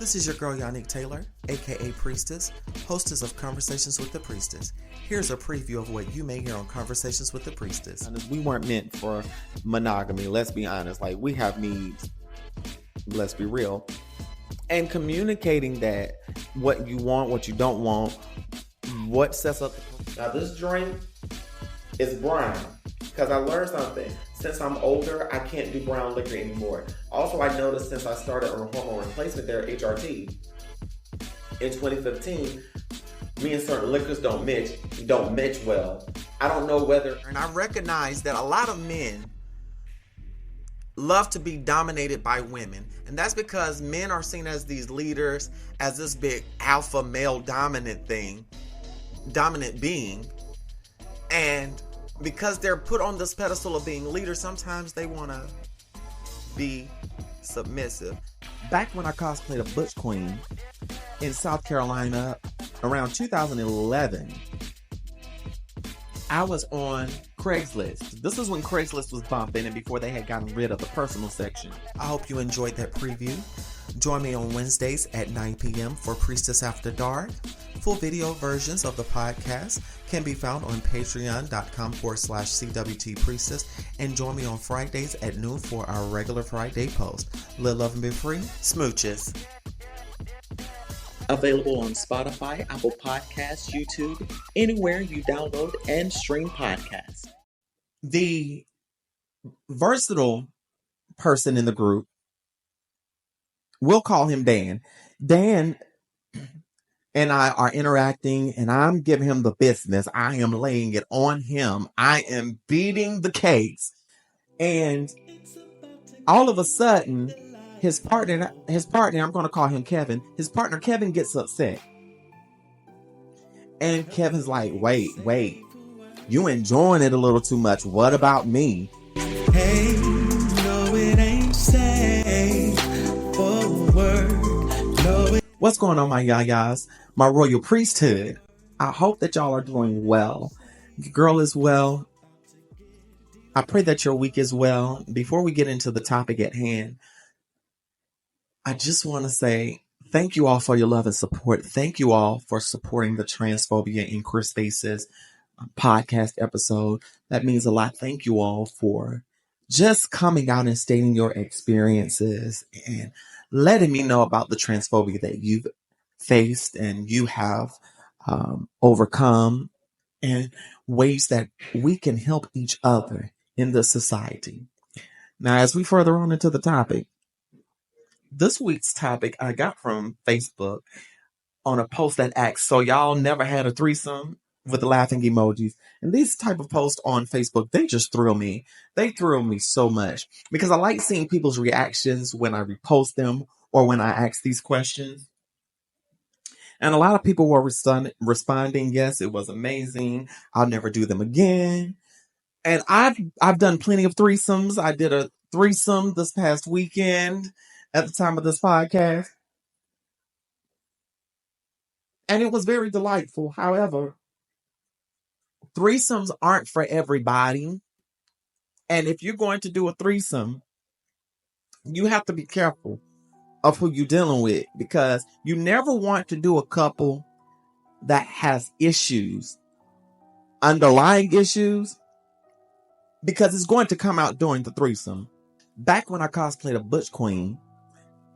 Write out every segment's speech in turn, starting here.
This is your girl, Yannick Taylor, aka Priestess, hostess of Conversations with the Priestess. Here's a preview of what you may hear on Conversations with the Priestess. We weren't meant for monogamy, let's be honest. Like, we have needs, let's be real. And communicating that, what you want, what you don't want, what sets up. Now, this drink is brown because I learned something. Since I'm older, I can't do brown liquor anymore. Also, I noticed since I started on hormone replacement therapy, HRT, in 2015, me and certain liquors don't match well. I don't know whether... And I recognize that a lot of men love to be dominated by women. And that's because men are seen as these leaders, as this big alpha male dominant being. And because they're put on this pedestal of being leaders, sometimes they want to be submissive. Back when I cosplayed a Butch Queen in South Carolina around 2011, I was on Craigslist. This is when Craigslist was bumping and before they had gotten rid of the personal section. I hope you enjoyed that preview. Join me on Wednesdays at 9 p.m. for Priestess After Dark. Full video versions of the podcast can be found on patreon.com/CWT Priestess, and join me on Fridays at noon for our regular Friday post. Live, love, and be free. Smooches. Available on Spotify, Apple Podcasts, YouTube, anywhere you download and stream podcasts. The versatile person in the group, we'll call him Dan. Dan and I are interacting, and I'm giving him the business. I am laying it on him. I am beating the case. And all of a sudden, his partner, I'm going to call him Kevin. His partner, Kevin, gets upset. And Kevin's like, wait. You enjoying it a little too much. What about me? Hey, no, it ain't safe for word. No, What's going on, my yayas? My royal priesthood. I hope that y'all are doing well. Your girl is well. I pray that your week is well. Before we get into the topic at hand, I just want to say thank you all for your love and support. Thank you all for supporting the Transphobia in Queer Spaces podcast episode. That means a lot. Thank you all for just coming out and stating your experiences and letting me know about the transphobia that you've faced and you have overcome, and ways that we can help each other in the society. Now, as we further on into the topic, this week's topic I got from Facebook on a post that asks, so y'all never had a threesome, with the laughing emojis. And these type of posts on Facebook, they just thrill me. They thrill me so much because I like seeing people's reactions when I repost them or when I ask these questions. And a lot of people were responding, yes, it was amazing. I'll never do them again. And I've done plenty of threesomes. I did a threesome this past weekend at the time of this podcast. And it was very delightful. However, threesomes aren't for everybody. And if you're going to do a threesome, you have to be careful of who you're dealing with, because you never want to do a couple that has issues, underlying issues, because it's going to come out during the threesome. Back when I cosplayed a Butch Queen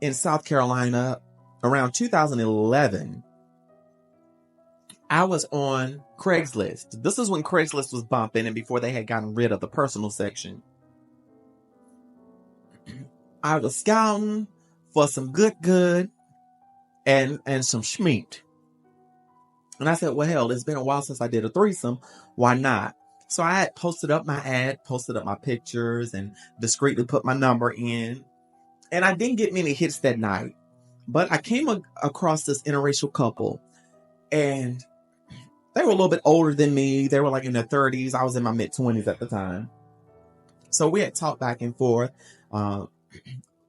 in South Carolina around 2011, I was on Craigslist. This is when Craigslist was bumping and before they had gotten rid of the personal section. I was scouting for some good and some schmeat. And I said, well, hell, it's been a while since I did a threesome. Why not? So I had posted up my ad, posted up my pictures, and discreetly put my number in. And I didn't get many hits that night. But I came across this interracial couple. And they were a little bit older than me. They were like in their 30s. I was in my mid-20s at the time. So we had talked back and forth.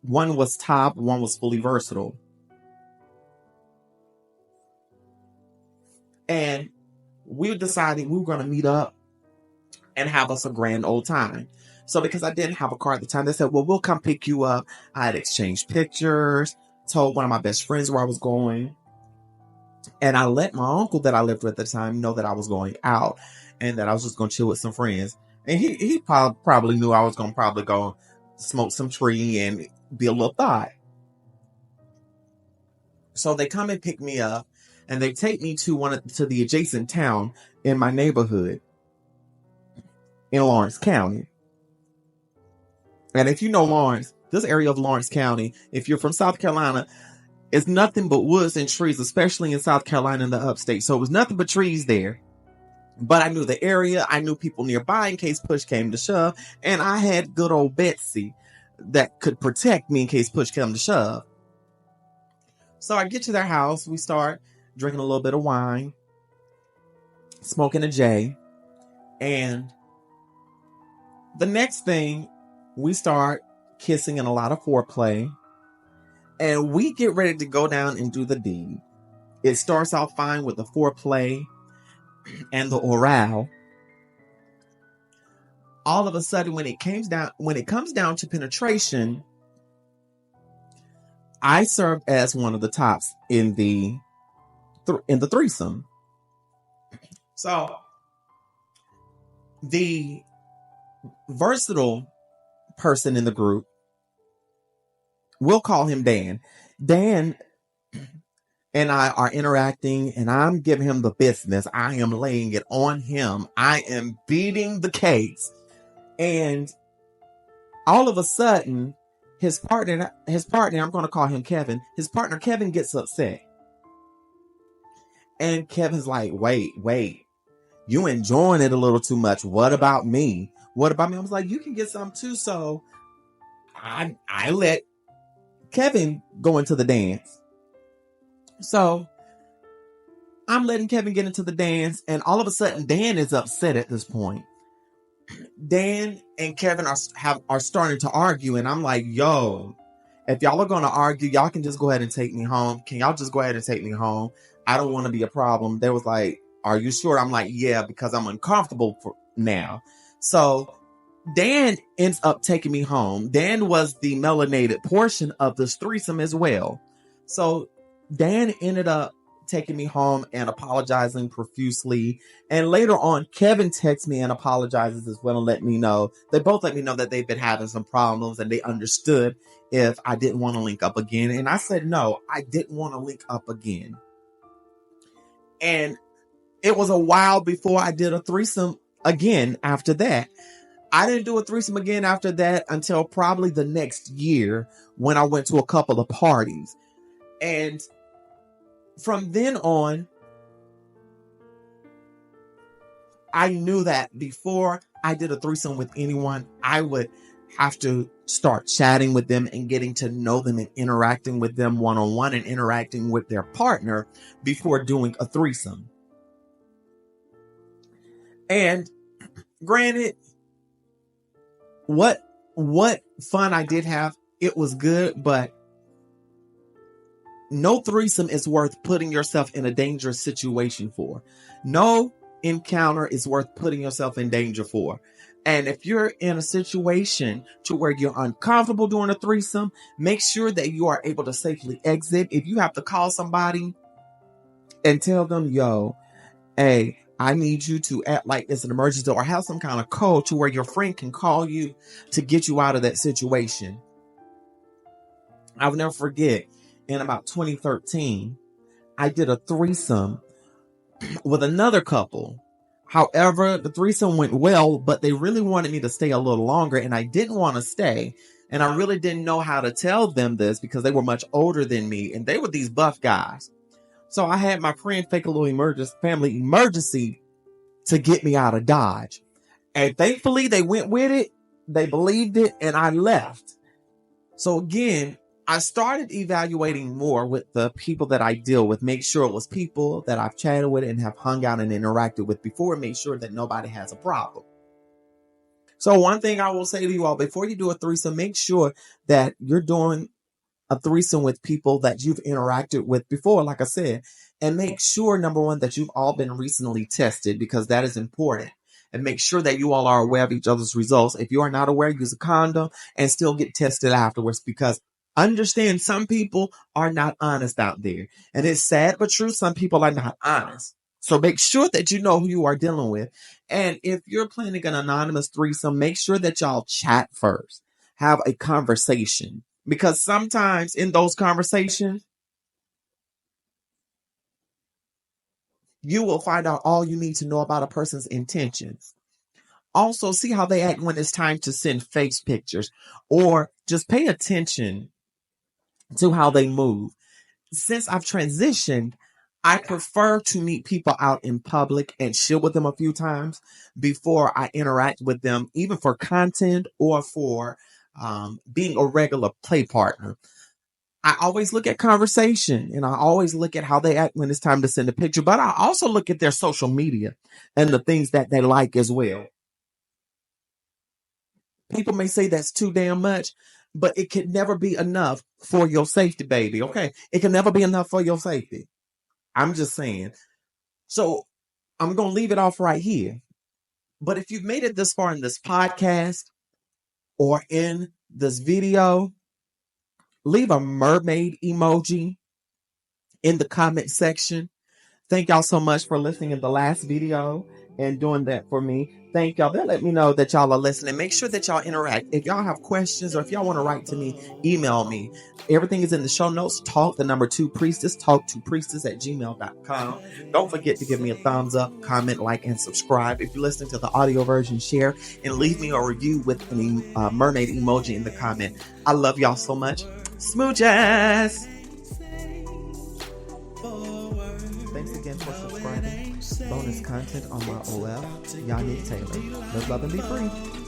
One was top, one was fully versatile. And we decided we were going to meet up and have us a grand old time. So because I didn't have a car at the time, they said, well, we'll come pick you up. I had exchanged pictures, told one of my best friends where I was going. And I let my uncle that I lived with at the time know that I was going out and that I was just going to chill with some friends. And he probably knew I was going to probably go smoke some tree and be a little thot. So they come and pick me up and they take me to the adjacent town in my neighborhood in Lawrence County. And if you know Lawrence, this area of Lawrence County, if you're from South Carolina, it's nothing but woods and trees, especially in South Carolina in the upstate. So it was nothing but trees there. But I knew the area. I knew people nearby in case push came to shove. And I had good old Betsy that could protect me in case push came to shove. So I get to their house. We start drinking a little bit of wine, smoking a J. And the next thing, we start kissing and a lot of foreplay. And we get ready to go down and do the deed. It starts out fine with the foreplay and the oral. All of a sudden, when it comes down to penetration, I served as one of the tops in the threesome. So the versatile person in the group, we'll call him Dan. Dan and I are interacting and I'm giving him the business. I am laying it on him. I am beating the case. And all of a sudden, his partner, I'm going to call him Kevin. His partner, Kevin, gets upset. And Kevin's like, wait, you enjoying it a little too much. What about me? I was like, you can get some too. So I let Kevin go into the dance. So I'm letting Kevin get into the dance, and all of a sudden Dan is upset at this point. Dan and Kevin are starting to argue, and I'm like, yo, if y'all are going to argue, y'all can just go ahead and take me home. Can y'all just go ahead and take me home? I don't want to be a problem. They was like, are you sure? I'm like, yeah, because I'm uncomfortable for now. So Dan ends up taking me home. Dan was the melanated portion of this threesome as well. So Dan ended up taking me home and apologizing profusely. And later on, Kevin texts me and apologizes as well and they both let me know that they've been having some problems and they understood if I didn't want to link up again. And I said, no, I didn't want to link up again. And it was a while before I did a threesome again after that. I didn't do a threesome again after that until probably the next year when I went to a couple of parties. And from then on, I knew that before I did a threesome with anyone, I would have to start chatting with them and getting to know them and interacting with them one-on-one and interacting with their partner before doing a threesome. And granted, what fun I did have, it was good, but no threesome is worth putting yourself in a dangerous situation for. No encounter is worth putting yourself in danger for. And if you're in a situation to where you're uncomfortable doing a threesome, make sure that you are able to safely exit. If you have to call somebody and tell them, yo, hey, I need you to act like it's an emergency or have some kind of code to where your friend can call you to get you out of that situation. I'll never forget, in about 2013, I did a threesome with another couple. However, the threesome went well, but they really wanted me to stay a little longer, and I didn't want to stay. And I really didn't know how to tell them this because they were much older than me, and they were these buff guys. So I had my friend fake a little family emergency to get me out of Dodge. And thankfully, they went with it. They believed it, and I left. So again, I started evaluating more with the people that I deal with. Make sure it was people that I've chatted with and have hung out and interacted with before. Make sure that nobody has a problem. So one thing I will say to you all, before you do a threesome, make sure that you're doing a threesome with people that you've interacted with before, like I said, and make sure, number one, that you've all been recently tested because that is important. And make sure that you all are aware of each other's results. If you are not aware, use a condom and still get tested afterwards because Understand some people are not honest out there. And it's sad but true. Some people are not honest. So make sure that you know who you are dealing with. And if you're planning an anonymous threesome, make sure that y'all chat first. Have a conversation. Because sometimes in those conversations, you will find out all you need to know about a person's intentions. Also, see how they act when it's time to send face pictures, or just pay attention to how they move. Since I've transitioned, I prefer to meet people out in public and chill with them a few times before I interact with them, even for content or for being a regular play partner. I always look at conversation and I always look at how they act when it's time to send a picture, but I also look at their social media and the things that they like as well. People may say that's too damn much, but it can never be enough for your safety, baby. Okay. It can never be enough for your safety. I'm just saying. So I'm going to leave it off right here. But if you've made it this far in this podcast or in this video, leave a mermaid emoji in the comment section. Thank y'all so much for listening in the last video and doing that for me. Thank y'all. That let me know that y'all are listening. Make sure that y'all interact. If y'all have questions or if y'all want to write to me, email me. Everything is in the show notes. Talk the number 2 priestess. Talk to priestess at gmail.com. Don't forget to give me a thumbs up, comment, like, and subscribe. If you're listening to the audio version, share and leave me a review with a mermaid emoji in the comment. I love y'all so much. Smooches. Thanks again for subscribing. Bonus content on my OF, Yannick Taylor. Live, love, and be free.